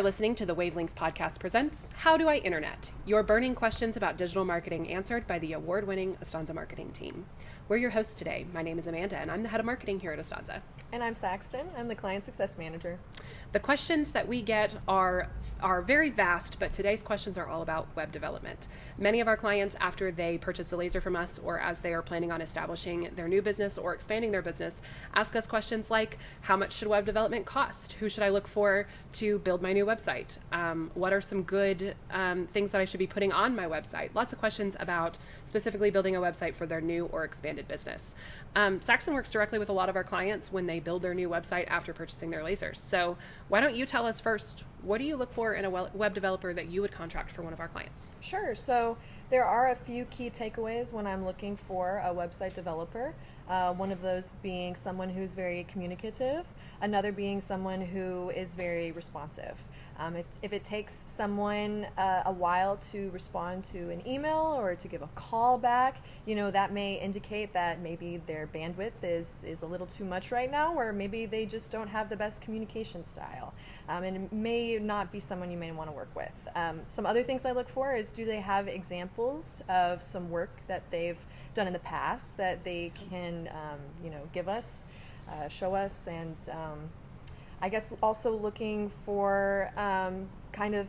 are listening to the Wavelength Podcast presents How Do I Internet? Your burning questions about digital marketing answered by the award-winning Astanza marketing team. We're your hosts today. My name is Amanda, and I'm the head of marketing here at Astanza. And I'm Saxton. I'm the client success manager. The questions that we get are very vast, but today's questions are all about web development. Many of our clients, after they purchase a laser from us or as they are planning on establishing their new business or expanding their business, ask us questions like, how much should web development cost? Who should I look for to build my new website? What are some good things that I should be putting on my website? Lots of questions about specifically building a website for their new or expanded business. Saxton works directly with a lot of our clients when they build their new website after purchasing their lasers. So why don't you tell us first, what do you look for in a web developer that you would contract for one of our clients? Sure. So there are a few key takeaways when I'm looking for a website developer. One of those being someone who's very communicative, another being someone who is very responsive. If it takes someone a while to respond to an email or to give a call back, that may indicate that maybe their bandwidth is a little too much right now, or maybe they just don't have the best communication style. And it may not be someone you may want to work with. Some other things I look for is, do they have examples of some work that they've done in the past that they can give us, show us, and I guess also looking for kind of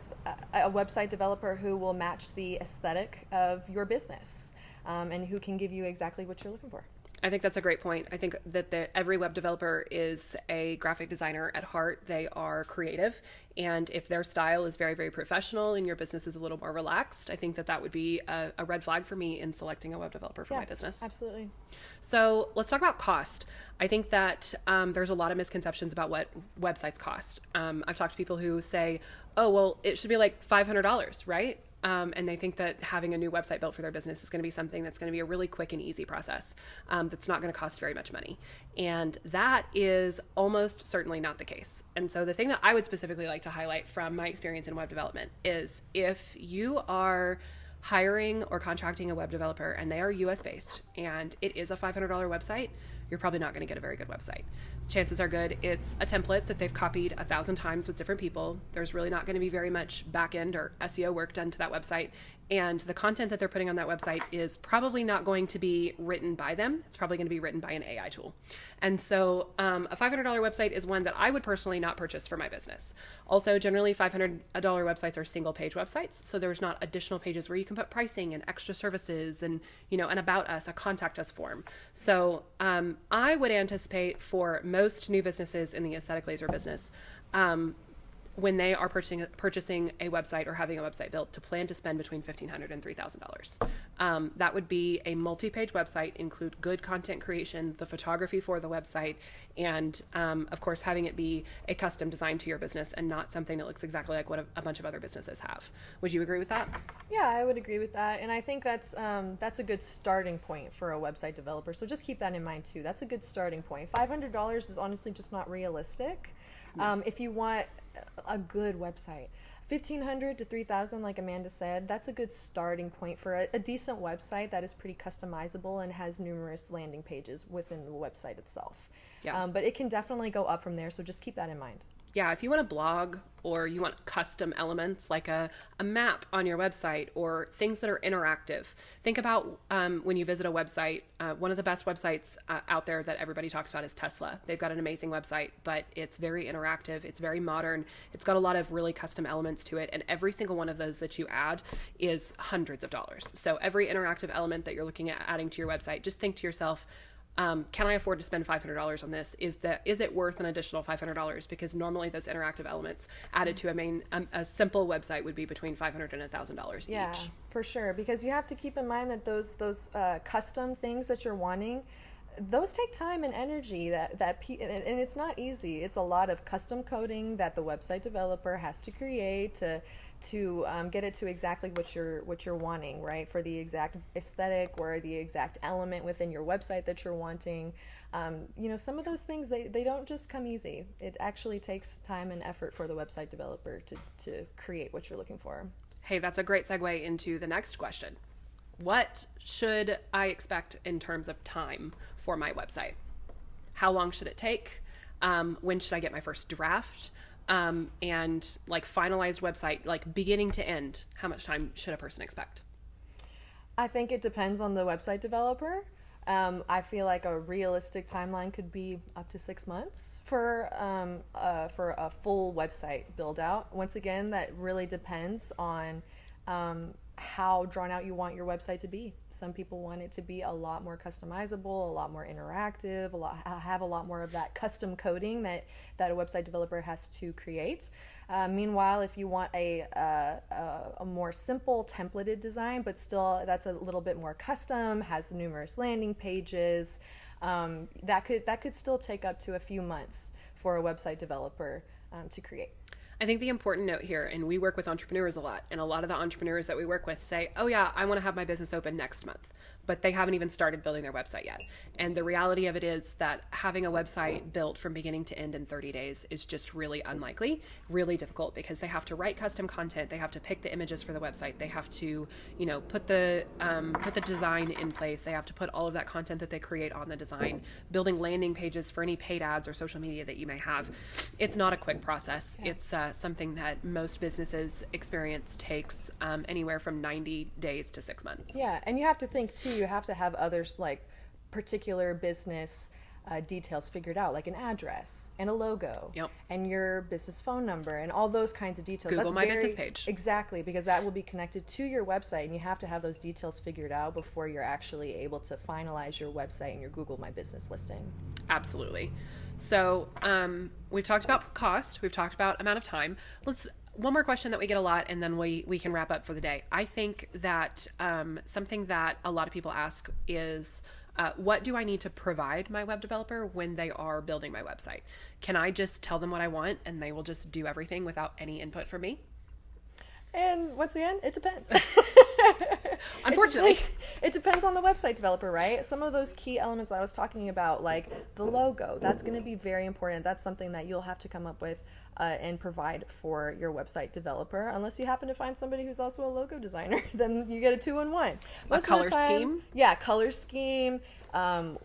a website developer who will match the aesthetic of your business and who can give you exactly what you're looking for. I think that's a great point. I think that every web developer is a graphic designer at heart. They are creative. And if their style is very, very professional and your business is a little more relaxed, I think that would be a red flag for me in selecting a web developer for my business. Absolutely. So let's talk about cost. I think that there's a lot of misconceptions about what websites cost. I've talked to people who say, oh, well, it should be like $500, right? And they think that having a new website built for their business is going to be something that's going to be a really quick and easy process that's not going to cost very much money. And that is almost certainly not the case. And so the thing that I would specifically like to highlight from my experience in web development is, if you are hiring or contracting a web developer and they are US based and it is a $500 website, you're probably not going to get a very good website. Chances are good it's a template that they've copied 1,000 times with different people. There's really not going to be very much back-end or SEO work done to that website. And the content that they're putting on that website is probably not going to be written by them. It's probably going to be written by an AI tool. And so a $500 website is one that I would personally not purchase for my business. Also, generally $500 websites are single page websites. So there's not additional pages where you can put pricing and extra services and, an about us, a contact us form. So I would anticipate for most new businesses in the aesthetic laser business, when they are purchasing a website or having a website built, to plan to spend between $1,500 and $3,000. That would be a multi-page website, include good content creation, the photography for the website, and of course having it be a custom design to your business and not something that looks exactly like what a bunch of other businesses have. Would you agree with that? Yeah, I would agree with that. And I think that's a good starting point for a website developer. So just keep that in mind too. That's a good starting point. $500 is honestly just not realistic. If you want a good website, $1,500 to $3,000, like Amanda said, that's a good starting point for a decent website that is pretty customizable and has numerous landing pages within the website itself. Yeah. But it can definitely go up from there, so just keep that in mind. Yeah, if you want a blog or you want custom elements like a map on your website or things that are interactive, think about when you visit a website. One of the best websites out there that everybody talks about is Tesla. They've got an amazing website, but it's very interactive. It's very modern. It's got a lot of really custom elements to it. And every single one of those that you add is hundreds of dollars. So every interactive element that you're looking at adding to your website, just think to yourself, can I afford to spend $500 on this? Is it worth an additional $500? Because normally those interactive elements added to a simple website would be between $500 and $1,000 each. Yeah, for sure. Because you have to keep in mind that those custom things that you're wanting, those take time and energy and it's not easy. It's a lot of custom coding that the website developer has to create to get it to exactly what you're wanting, right? For the exact aesthetic or the exact element within your website that you're wanting. Some of those things, they don't just come easy. It actually takes time and effort for the website developer to create what you're looking for. Hey, that's a great segue into the next question. What should I expect in terms of time for my website? How long should it take? When should I get my first draft? and like finalized website, like beginning to end, how much time should a person expect? I think it depends on the website developer. I feel like a realistic timeline could be up to 6 months for a full website build out. Once again, that really depends on how drawn out you want your website to be. Some people want it to be a lot more customizable, a lot more interactive, have a lot more of that custom coding that a website developer has to create. Meanwhile, if you want a more simple templated design, but still that's a little bit more custom, has numerous landing pages, that could still take up to a few months for a website developer to create. I think the important note here, and we work with entrepreneurs a lot, and a lot of the entrepreneurs that we work with say, oh yeah, I want to have my business open next month, but they haven't even started building their website yet. And the reality of it is that having a website built from beginning to end in 30 days is just really unlikely, really difficult, because they have to write custom content, they have to pick the images for the website, they have to, put the design in place, they have to put all of that content that they create on the design, building landing pages for any paid ads or social media that you may have. It's not a quick process. Yeah. It's something that most businesses experience takes anywhere from 90 days to 6 months. Yeah, and you have to think too, you have to have others like particular business details figured out, like an address and a logo, yep, and your business phone number and all those kinds of details. Google My Business page. Exactly, because that will be connected to your website, and you have to have those details figured out before you're actually able to finalize your website and your Google My Business listing. Absolutely. So we've talked about cost, we've talked about amount of time. One more question that we get a lot, and then we can wrap up for the day. I think that something that a lot of people ask is, what do I need to provide my web developer when they are building my website? Can I just tell them what I want and they will just do everything without any input from me? And once again, it depends. Unfortunately. It depends on the website developer, right? Some of those key elements I was talking about, like the logo, that's going to be very important. That's something that you'll have to come up with and provide for your website developer, unless you happen to find somebody who's also a logo designer. Then you get a 2-in-1. A color scheme? Yeah, color scheme. The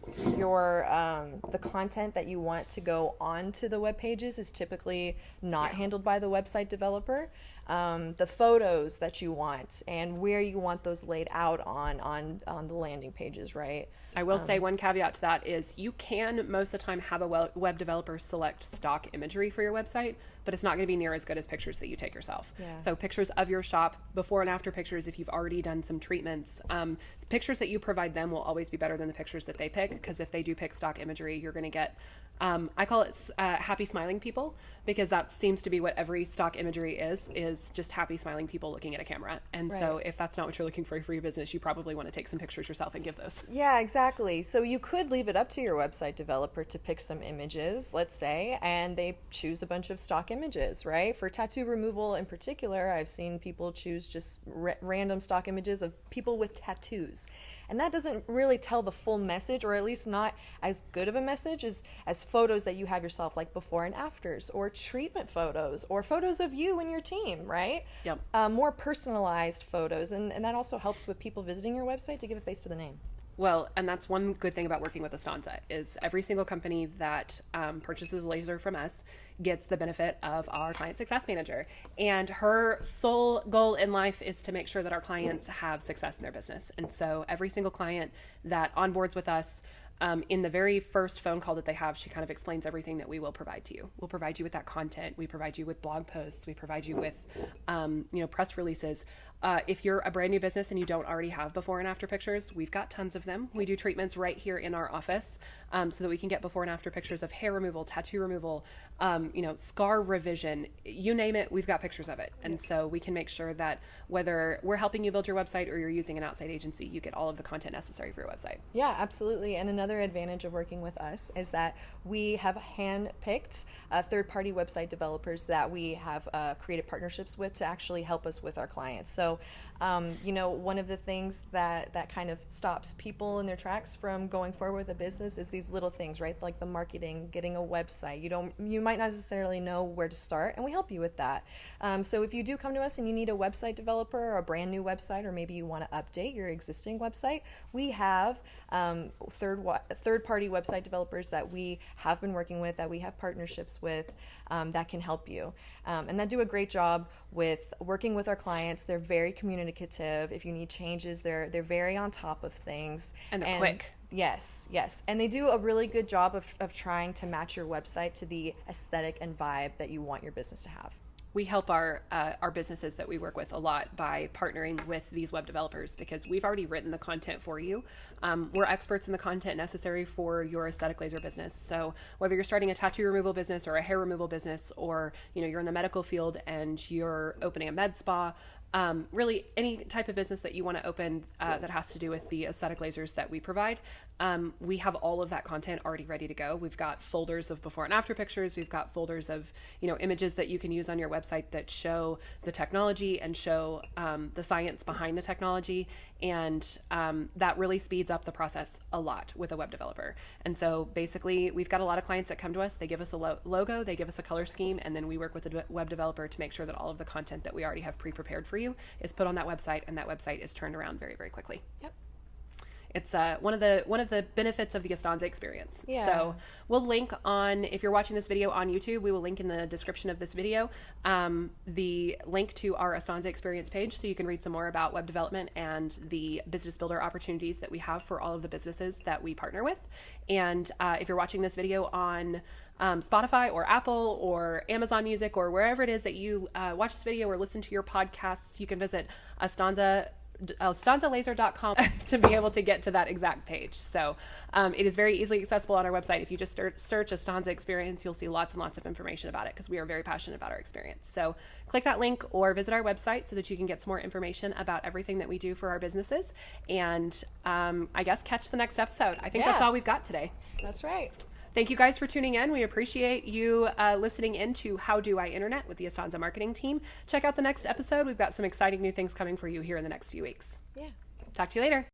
content that you want to go onto the web pages is typically not handled by the website developer. The photos that you want and where you want those laid out on the landing pages, right? I will say one caveat to that is you can most of the time have a web developer select stock imagery for your website, but it's not going to be near as good as pictures that you take yourself. Yeah. So pictures of your shop, before and after pictures, if you've already done some treatments, the pictures that you provide them will always be better than the pictures that they pick, because if they do pick stock imagery, you're going to get, I call it happy smiling people, because that seems to be what every stock imagery is just happy smiling people looking at a camera. And right. So if that's not what you're looking for your business, you probably want to take some pictures yourself and give those. Yeah, exactly. So you could leave it up to your website developer to pick some images, let's say, and they choose a bunch of stock images, right? For tattoo removal in particular, I've seen people choose just random stock images of people with tattoos. And that doesn't really tell the full message, or at least not as good of a message as photos that you have yourself, like before and afters, or treatment photos, or photos of you and your team, right? Yep. More personalized photos. And that also helps with people visiting your website to give a face to the name. Well, and that's one good thing about working with Astanza, is every single company that purchases laser from us gets the benefit of our client success manager. And her sole goal in life is to make sure that our clients have success in their business. And so every single client that onboards with us, in the very first phone call that they have, she kind of explains everything that we will provide to you. We'll provide you with that content. We provide you with blog posts. We provide you with, press releases. If you're a brand new business and you don't already have before and after pictures, we've got tons of them. We do treatments right here in our office, so that we can get before and after pictures of hair removal, tattoo removal, scar revision, you name it, we've got pictures of it. And so we can make sure that whether we're helping you build your website or you're using an outside agency, you get all of the content necessary for your website. Yeah, absolutely. And another advantage of working with us is that we have hand-picked third-party website developers that we have created partnerships with to actually help us with our clients. So One of the things that kind of stops people in their tracks from going forward with a business is these little things, right? Like the marketing, getting a website. You might not necessarily know where to start, and we help you with that. So if you do come to us and you need a website developer or a brand new website, or maybe you want to update your existing website, we have third-party website developers that we have been working with, that we have partnerships with, that can help you, and that do a great job with working with our clients. They're very communicative. If you need changes, they're very on top of things, and they're quick. Yes, and they do a really good job of trying to match your website to the aesthetic and vibe that you want your business to have. We help our businesses that we work with a lot by partnering with these web developers, because we've already written the content for you. We're experts in the content necessary for your aesthetic laser business. So whether you're starting a tattoo removal business or a hair removal business, or you're in the medical field and you're opening a med spa, really any type of business that you want to open that has to do with the aesthetic lasers that we provide, we have all of that content already ready to go. We've got folders of before and after pictures. We've got folders of images that you can use on your website that show the technology and show the science behind the technology, and that really speeds up the process a lot with a web developer. And so basically, we've got a lot of clients that come to us. They give us a logo, they give us a color scheme, and then we work with the web developer to make sure that all of the content that we already have pre-prepared for you is put on that website, and that website is turned around very, very quickly. Yep. It's one of the benefits of the Estanza experience. Yeah. So we'll link on, if you're watching this video on YouTube, we will link in the description of this video the link to our Estanza experience page, so you can read some more about web development and the business builder opportunities that we have for all of the businesses that we partner with. And if you're watching this video on Spotify or Apple or Amazon Music or wherever it is that you watch this video or listen to your podcasts, you can visit estanzalaser.com to be able to get to that exact page. So it is very easily accessible on our website. If you just search Estanza Experience, you'll see lots and lots of information about it, because we are very passionate about our experience. So click that link or visit our website so that you can get some more information about everything that we do for our businesses. And I guess catch the next episode. I think that's all we've got today. That's right. Thank you guys for tuning in. We appreciate you listening in to How Do I Internet with the Estanza marketing team. Check out the next episode. We've got some exciting new things coming for you here in the next few weeks. Yeah. Talk to you later.